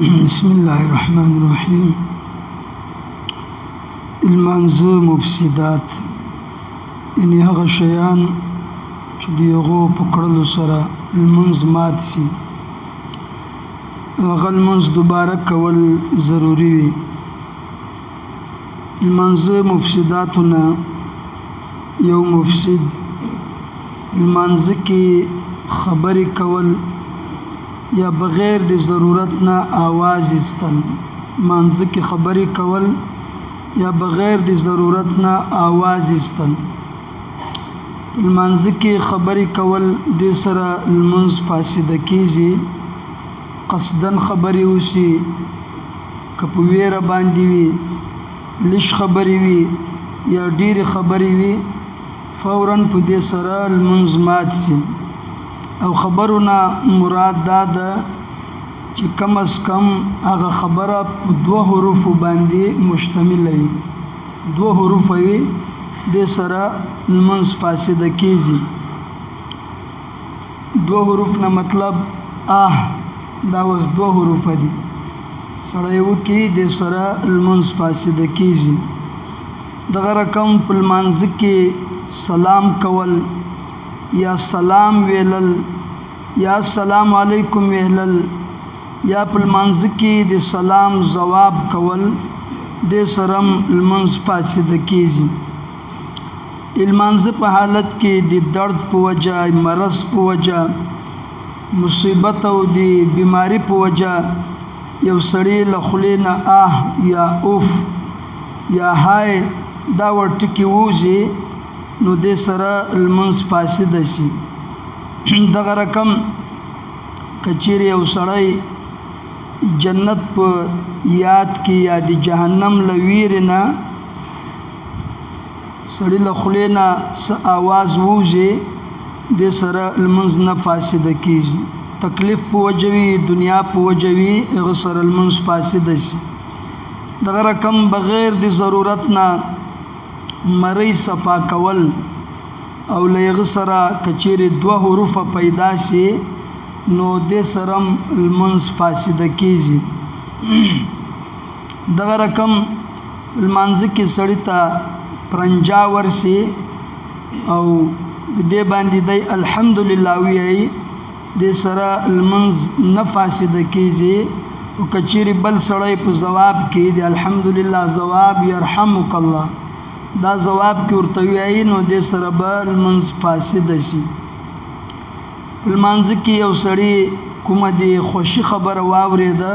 بسم الله الرحمن الرحیم. المنظور مفسدات یعنی هغه شیان چې د هغو په کړلو سره لمونځ مات سي، هغه لمونځ دوباره کول ضروري وي. المنظور مفسداتونه یو مفسد لمانځ کې خبرې کول یا بغیر د ضرورت نه آواز ایستل. مانځ کې خبرې کول یا بغیر د ضرورت نه آواز ایستل. مانځ کې خبرې کول د سره لمونځ فاسد کیږي. قصدن خبرې وشي، که په ویره باندې وي، لږ خبرې وي یا ډېرې خبرې وي، فوراً په دې سره لمونځ مات شي. او خبرونه مراد دا ده چې کم از کم هغه خبره په 2 حروفو باندې مشتمل وي. 2 حروف وي، دې سره لمونځ فاسد کیږي. 2 حروف نه مطلب دا اوس 2 حروف دي، سړی وکړي دې سره لمونځ فاسد کیږي. دغه رقم په لمانځ کې سلام کول یا سلام ویلل یا السلام علیکم ویلل یا په لمانځ کې د سلام ځواب کول د سره لمونځ فاسد کیږي. لمانځ په حالت کې د درد په وجه، مرض په وجه، مصیبت او د بیماری په وجه یو سړی له خولې نه یا اوف یا های دا ورټکي ووځي، نو دې سره لمونځ فاسد شي. دغه رقم که چیرې یو سړی جنت په یاد کې یا د جهنم له ویرې نه سړی له خولې نه څه آواز ووځي، دې سره لمونځ نه فاسد کیږي. تکلیف په وجه وي، دنیا په وجه وي، هغه سره لمونځ فاسد شي. دغه رقم بغیر د ضرورت نه مری صفا کول او له سره کچېرې 2 حروف پیدا شي، نو د سرم لمونځ فاسد کیږي. دغه رقم لمانځ کې سړی ته پرنجا ورشي او دې باندې دی الحمدلله وایي، د سره لمونځ نه فاسد کیږي. او کچېرې بل سړی په ځواب کې د الحمدلله ځواب یرحمک الله دا ځواب کې ورته وایي، نو د سره به لمونځ فاسد شي. لمانځ کې یو سړی کومه د خوشي خبره واورېده،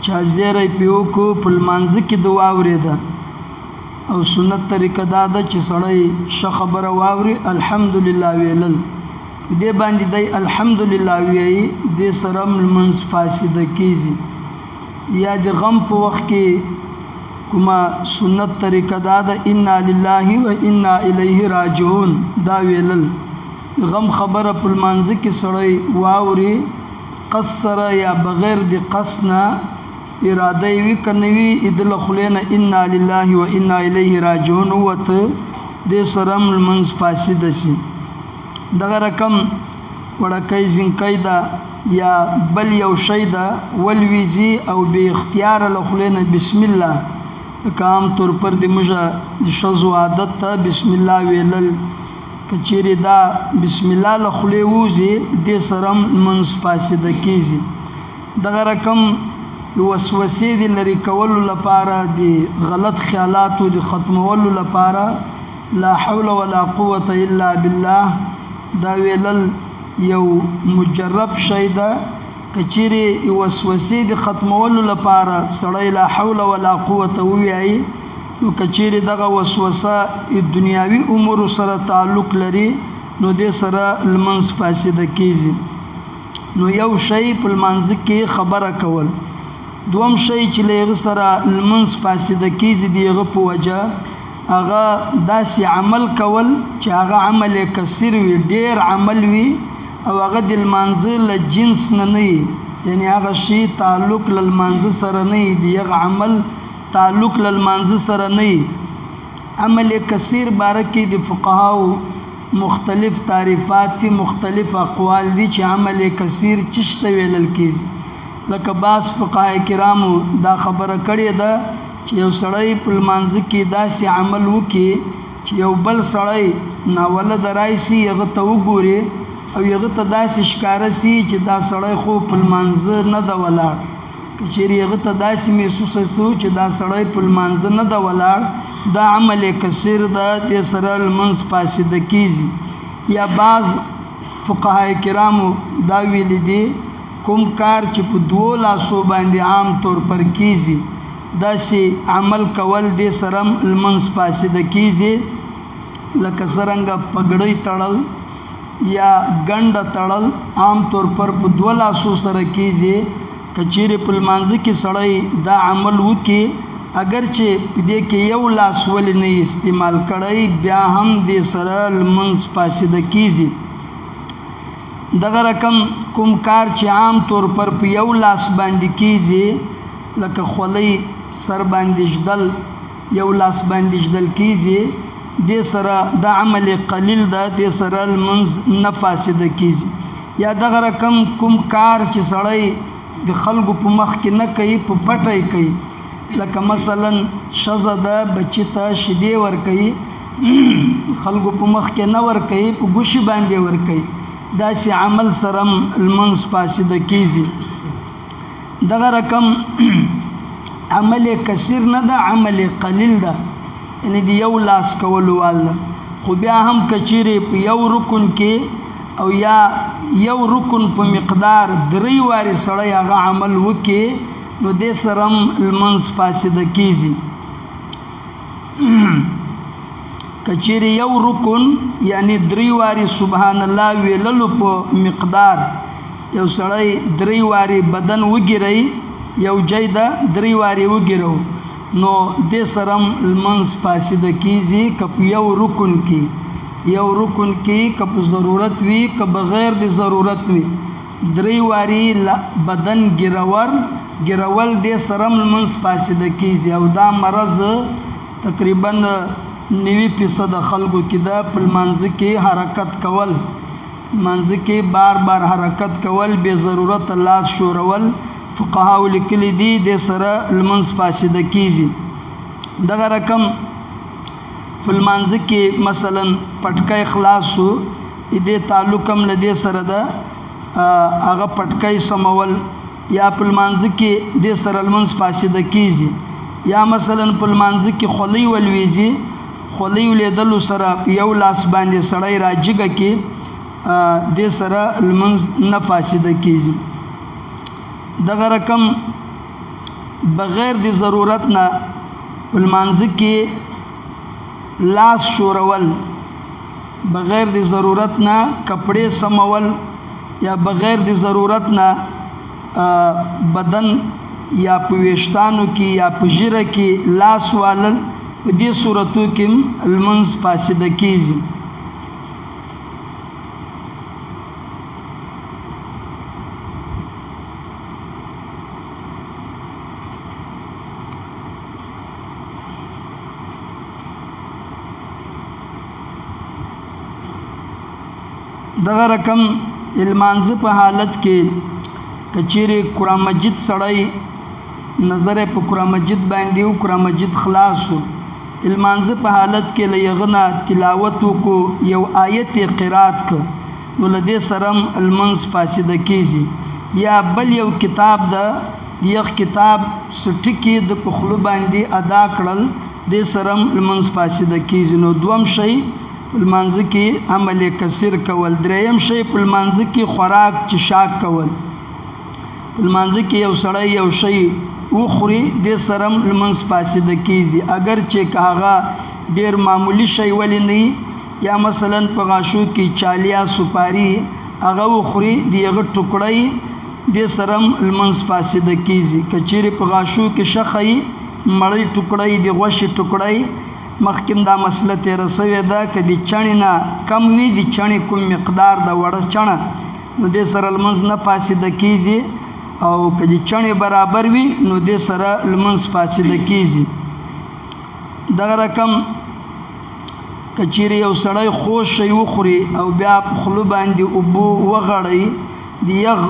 چا زیری پې وکړو، په لمانځ کې د واورېده. او سنت طریقه دا ده چې سړی ښه خبره واوري الحمدلله ویلل، دې باندې دی الحمدلله وایي، دې سره لمونځ فاسد کیږي. یا د غم په وخت کې کومه سنت طریقه دا ده انا لله و انا الیه راجعون دا ویلل. غم خبره په لمانځ کې سړی واوري، قصد سره یا بغیر د قصد نه اراده یې وي که نه وي، د له خولې نه انا لله و انا الیه راجعون ووته، دې سره لمونځ فاسد شي. دغه رقم وړکۍ زینکۍ ده یا بل یو شی ده ولویځي او بې اختیاره له خولې نه بسم الله، لکه عام طور پر د موږه د ښځو عادت ته بسم الله ویلل، که چیرې دا بسم الله له خولې ووځي، دې سره لمونځ فاسد کیږي. دغه رقم وسوسې د لرې کولو لپاره، د غلط خیالاتو د ختمولو لپاره لا حول ولا قوة الا بالله دا ویلل یو مجرب شی ده. که چیرې وسوسې د ختمولو لپاره سړی لا حول ولا قوة ووایي، نو که چیرې دغه وسوسه دنیاوي امورو سره تعلق لري، نو دې سره لمونځ فاسد کیږي. نو یو شی په لمانځ کې خبره کول. دوم شی چې له هغه سره لمونځ فاسد کیږي د هغه په وجه هغه داسې عمل کول چې هغه عمل کثیر وي، ډېر عمل وي، او هغه د لمانځ له جنس نه نه وي، یعنی هغه شی تعلق له لمانځ سره نه وي، د هغه عمل تعلق له لمانځ سره نه وي. عمل کثیر باره کې د فقهاو مختلف تعریفات دي، مختلف اقوال دي چې عمل کثیر چشته ویلل کیږي. لکه باز فقهای کرامو دا خبره کړې ده چې یو سړی په لمانځه کې داسې عمل وکړي چې یو بل سړی ناولده راشي هغه ته وګوري او هغه ته داسې ښکاره سي چې دا سړی خو په لمانځه نه ده ولاړ. که چیرې هغه ته داسې محسوسه سو چې دا سړی په لمانځه نه ده ولاړ، دا عمل کثیر ده، دې سره لمونځ فاسده کیږي. یا بعض فقهای کرامو دا ویلي دي کوم کار چې په دوو لاسو باندې عام طور پر کیږي داسې عمل کول دې سره لمونځ فاسده کیږي، لکه څرنګه پګړۍ تړل یا ګنډه تړل عام طور پر په دوو لاسو سره کیږي. که چیرې په لمانځه کې سړی دا عمل وکړي اگر چې په دې کې یو لاس ولې نه استعمال کړی بیا هم دې سره لمونځ فاسده کیږي. دغه رقم کوم کار چې عام طور پر په یو لاس باندې کیږي لکه خولۍ سر باندې ژدل یو لاس باندې ژدل کیږي، دې سره دا عمل قلیل ده، دې سره لمونځ نه فاسده کیږي. یا دغه رقم کوم کار چې سړی د خلکو په مخ کې نه کوي، په پټه کوي، لکه مثلا ښځه ده بچی ته شیدې ورکوي خلکو په مخ کې نه ورکوي، په ګوشي باندې ورکوي، داسې عمل سره لمونځ فاسده کیږي. دغه رقم عمل کثیر نه ده، عمل قلیل ده، یعنی د یو لاس کولو والا. خو بیا هم که چیرې په یو رکن کې او یا یو رکن په مقدار 3 وارې سړی هغه عمل وکړي نو دې سره لمونځ فاسده کیږي. که چیرې یو رکن یعنی 3 وارې سبحان الله ویللو په مقدار یو سړی 3 وارې بدن وګیري، یو جای ده 3 وارې وګیرو نو دې سره لمونځ فاسده کیږي. که په یو رکن کې که په ضرورت وي که بغیر د ضرورت وي 3 وارې بدن ګیرول دې سره لمونځ فاسده کیږي. او دا مرض تقریبا 90% خلکو کې ده، په لمانځه کې حرکت کول، لمانځه کې بار بار حرکت کول، بې ضرورت لاس شورول، فقهاو لیکلي دي دې سره لمونځ فاسده کیږي. دغه رقم په لمانځه کې مثلا پټکی خلاص شو، دې تعلق هم له دې سره ده، هغه پټکی سمول یا په لمانځه کې دې سره لمونځ فاسده کیږي. یا مثلا په لمانځه کې خولۍ ولویږي، خولۍ ولیدلو سره یو لاس باندې سړی راجګه کې دې سره لمونځ نه فاسده کیږي. دغه رقم بغیر د ضرورت نه په لمانځه کې لاس شورول، بغیر د ضرورت نه کپڑے سمول یا بغیر د ضرورت نه بدن یا په ویشتانو کې یا په ژیره کې لاس والل، په دې صورتو کې لمونځ فاسده کیږي. دغه رقم لمانځه په حالت کې که چیرې قرآن مجید سړی نظر په قرآن مجید باندې او قرآن مجید خلاص شو، لمانځه په حالت کې له هغه نه تلاوت وکړو، یو آیت قرات کړ نو له دې سره لمونځ فاسده کیږي. یا بل یو کتاب ده، یو کتاب سټکی د په خوله باندې ادا کړل دې سره لمونځ فاسده کیږي. نو دوم شی په لمانځه کې عمل کثیر کول. دریم شی په لمانځه کې خوراک چشاک کول. په لمانځه کې یو سړی یو شی وخوري دې سره لمونځ فاسده کیږي، اگر چې هغه ډېر معمولی شی ولې نه یا مثلا په غاشو کې چالیا سپاری هغه وخوري دغه ټوکړی دې سره لمونځ فاسده کیږي. که چیرې په غاشو کې شخی مړی ټوکړی د غوښې ټوکړی مخکې دا مسله تېره سوې ده، که د چڼې نه کم وي د چڼې کوم مقدار د وړه چڼه نو دې سره لمونځ نه فاسده کیږي، او که د چڼې برابر وي نو دې سره لمونځ فاسده کیږي. دغه رقم که چیرې یو سړی خوږ شی وخوري او بیا په خوله باندې اوبه وغړی د یغ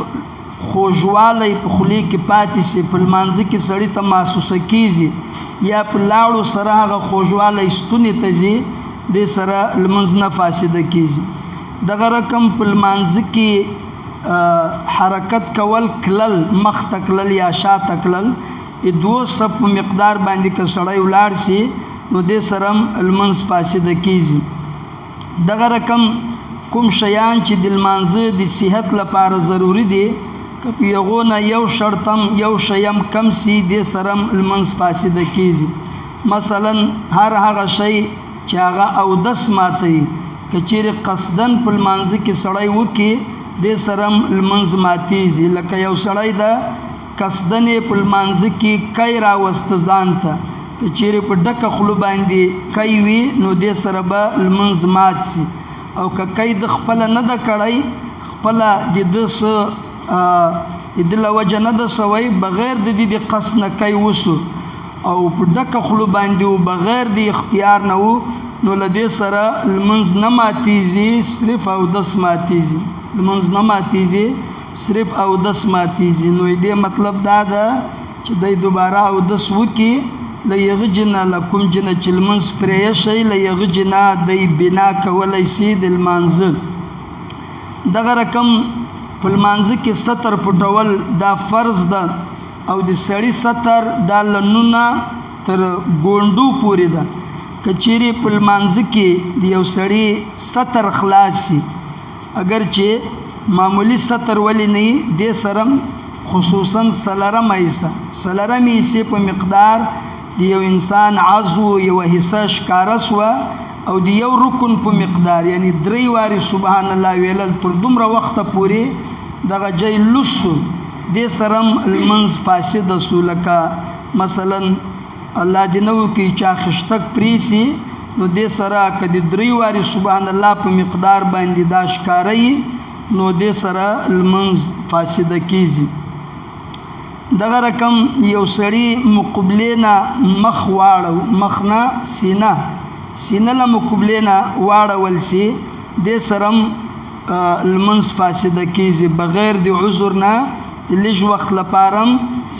خوږوالی په خولې کې پاتې شي، په لمانځه کې سړي ته محسوسه کېږي، یا په لاړو سره هغه خوږوالی ستونې ته ځي، دې سره لمونځ نه فاسده کېږي. دغه رقم په لمانځه کې حرکت کول، کلل، مخ ته کلل یا شا ته کلل، دوه صف په مقدار باندې که سړی ولاړ شي نو دې سره هم لمونځ فاسده کېږي. دغه رقم کوم شیان چې د لمانځه د صحت لپاره ضروري دي، که په هغو نه یو شرط هم یو شی هم کم سي، دې سره هم لمونځ فاسده کېږي. مثلا هر هغه شی چې هغه اودس ماتوي، که چیرې قصدن په لمانځه کې سړی وکړي دې سره هم لمونځ ماتېږي. لکه یو سړی د قصدن په لمانځه کې کی راوسته ځان ته، که چیرې په ډکه خوله باندې کی وي نو دې سره به لمونځ مات سي. او که کی د خپله نه ده کړی، خپله د ده څه د ده له وجه نه ده سوی، بغیر د دې د قصد نه کی وسو او په ډکه خوله باندې و، بغیر د اختیار نه و، نو له دې سره لمونځ نه ماتېږي، صرف اودس ماتېږي. لمونځ نه ماتېږي، صرف اودس ماتېږي. نو دې مطلب دا ده چې دی دوباره اودس وکړي، له هغه جنه له کوم جنه چې لمونځ پرې ایښی، له هغه جنه دی بنا کولی شي د لمانځه. دغه رقم په لمانځه کې ستر پټول دا فرض ده، او د سړي ستر دا له نونه تر ګونډو پورې ده. که چیرې په لمانځه کې د یو سړي ستر خلاص شي، اگر چې معمولی ستر ولی نه وي، دې سره خصوصا څلورم حصې په مقدار د یو انسان عضو یوه حصه ښکاره سوه، او د یو رکن په مقدار، یعنی 3 وارې سبحان الله ویلل تر دومره وخته پورې دغه ځای لوڅ شو، دې سره هم لمونځ فاسده سو. لکه مثلا الله دې نه وکړي چا خشتک پرېسي، نو دې سره که د 3 وارې سبحان الله په مقدار باندې دا ښکاره وي، نو دې سره لمونځ فاسده کېږي. دغه رقم یو سړي مقبلې نه مخ واړو، مخ نه سینه له مقبلې نه واړول شي، دې سره هم لمونځ فاسده کېږي. بغیر د عذر نه لږ وخت لپاره هم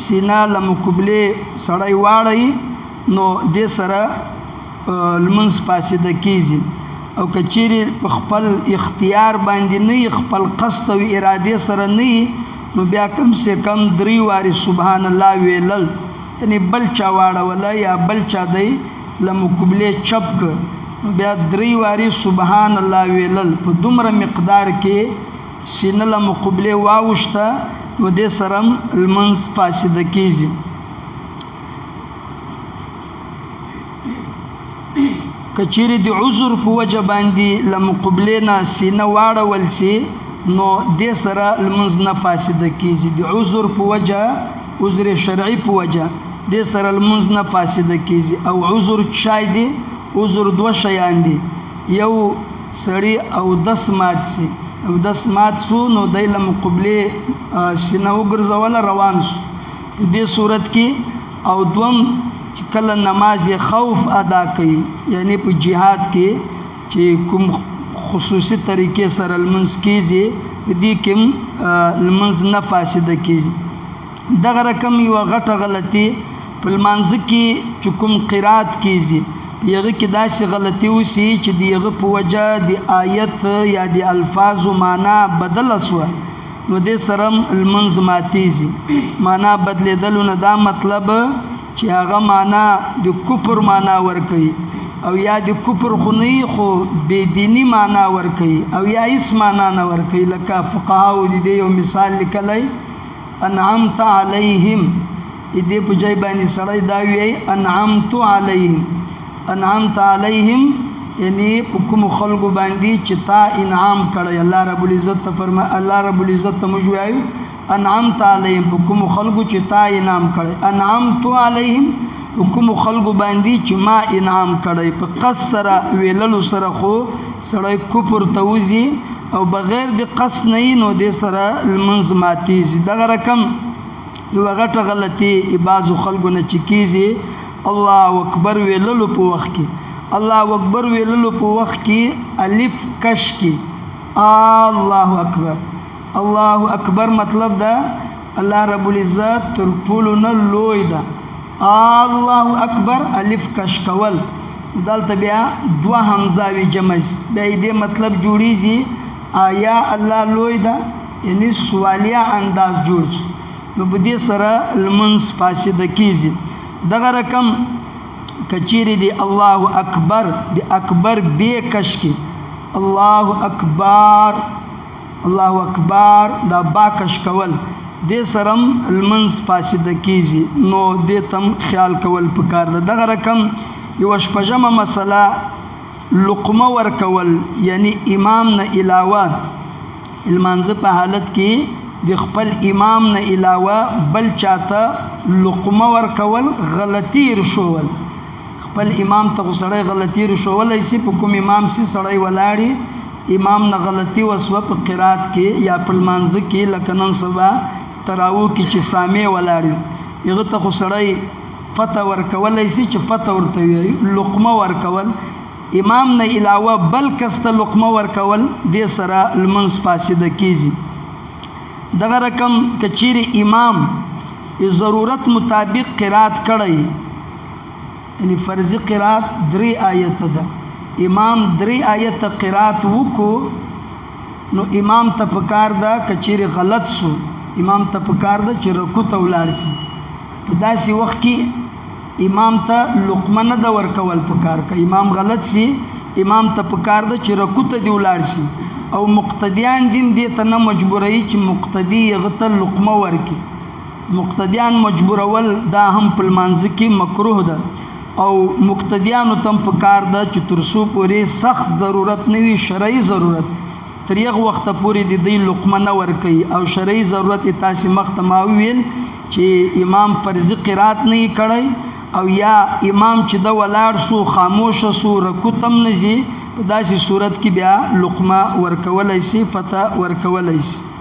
سینه له مقبلې سړی واړوي، نو دې سره لمونځ فاسده کېږي. او که چیرې په خپل اختیار باندې نه وي، خپل قصد او ارادې سره نه وي، نو بیا کم سے کم 3 وارې سبحان الله ویلل، یعنی بل چا واړوله یا بل چا دی له مقبلې چپ که، نو بیا 3 وارې سبحان الله ویلل په دومره مقدار کې سینه له مقبلې واوښته، نو دې سره هم لمونځ فاسده کېږي. که چیرې د عذر په وجه باندې له مقبلې نه سینه واړول شي، نو دې سره لمونځ نه فاسده کېږي. د عذر په وجه، عذر شرعي په وجه، دې سره لمونځ نه فاسده کېږي. او عذر شای دی، عذر 2 شیان دي. یو سړی اودس مات شي، اودس مات سو نو دی له مقبلې سینه وګرځوله، روان سو په دې صورت کې. او دوم چې کله نماز خوف ادا کوي، یعنی په جهاد کې چې کوم خصوصي طریقې سره لمونځ کېږي، په دې کې لمونځ نه فاسده کېږي. دغه رقم یوه غټه غلطي په لمانځه کې چې کوم قرات کېږي، په هغه کې داسې غلطي وشي چې د هغه په وجه د آیت یا د الفاظو معنا بدله سوه، نو دې سره هم لمونځ ماتېږي. معنا بدلېدلو نه دا مطلب چې هغه معنا د کفر معنا ورکوي، او یا د کفر خو نه وي خو بېدیني معنا ورکوي، او یا هېڅ معنا نه ورکوي. لکه فقهاو د دې یو مثال لیکلی، انعمت علیهم، دې په ځای باندې سړی دا وایي انعمت علیهم. انعمت علیهم یعنی په کومو خلکو باندې چې تا انعام کړی. الله رب العزت ته فرمایي، الله رب العزت ته موږ وایو انعمت علیهم، په کومو خلکو چې تا انعام کړی. انعمت علیهم په کومو خلکو باندې چې ما انعام کړی. په قصد سره ویللو سره خو سړی کفر ته وځي، او بغیر د قصد نه وي، نو دې سره لمونځ ماتېږي. دغه رقم یوه غټه غلطي بعضو خلکو نه چې کېږي، الله اکبر ویللو په وخت کې، الله اکبر ویللو په وخت کې الف کش کې الله اکبر، الله اکبر مطلب دا الله رب العزت تر ټولو نه لوی ده. الله اکبر الف کش کول دلته بیا دوه حمزاوي جمع بیا دې مطلب جوړیږي آیا الله لوی ده یعنی سوالیه انداز جوړ نو په دې سره لمنځ فاسد کیږي. دغه رقم کچيري دی الله اکبر دی اکبر به کش کی الله اکبر الله اکبر دا با کش کول دې سرم المنز فاسد کیږي نو دې تم خیال کول پکار ده. دغه رقم یو شپږمه مسله لقمه ور کول یعنی امام نه علاوه المنز په حالت کې د خپل امام نه علاوه بل چاته لقمه ور کول غلطی رشول. خپل امام ته سړی غلطی رشول ایسي په کوم امام سي سړی ولاړی امام نه غلطی وسو په قرات کې یا په منځ کې لکنن سبا تراو کې چې سامع ولاړی یغه ته سړی فتح ور کول ایسي چې فتح ورته وي لقمه ور کول امام نه علاوه بل کسته لقمه ور کول دې سره المنس فاسد کیږي. دغه رقم کچيري امام ضرورت مطابق قرات کړی یعنی فرض قرات 3 آیت ده امام 3 آیت قرات وکړو نو امام ته پکار ده کچيري غلط شو امام ته پکار ده چې رکوع ته ولاړ شي. په داسې وخت کې امام ته لقمه نه د ورکول پکار که امام غلط شي امام ته پکار ده چې رکوع ته دی ولاړ شي او مقتدیان دین دې ته نه مجبورای چې مقتدی غته لقمه ورکی. مقتدیان مجبورول دا هم په منځ کې مکروه ده او مقتدیانو تم پکار ده چې ترسو پورې سخت ضرورت نه وي شرعي ضرورت تر یغه وخت پورې د دې لقمه نه ورکی او شرعي ضرورت تاسو مختما ویل چې امام فرض قرات نه کړی او یا امام چې د ولاړ سو خاموش سو رکوع تم نزي په داسې صورت کې بیا لقمه ورکولای شي فتح ورکولای شي.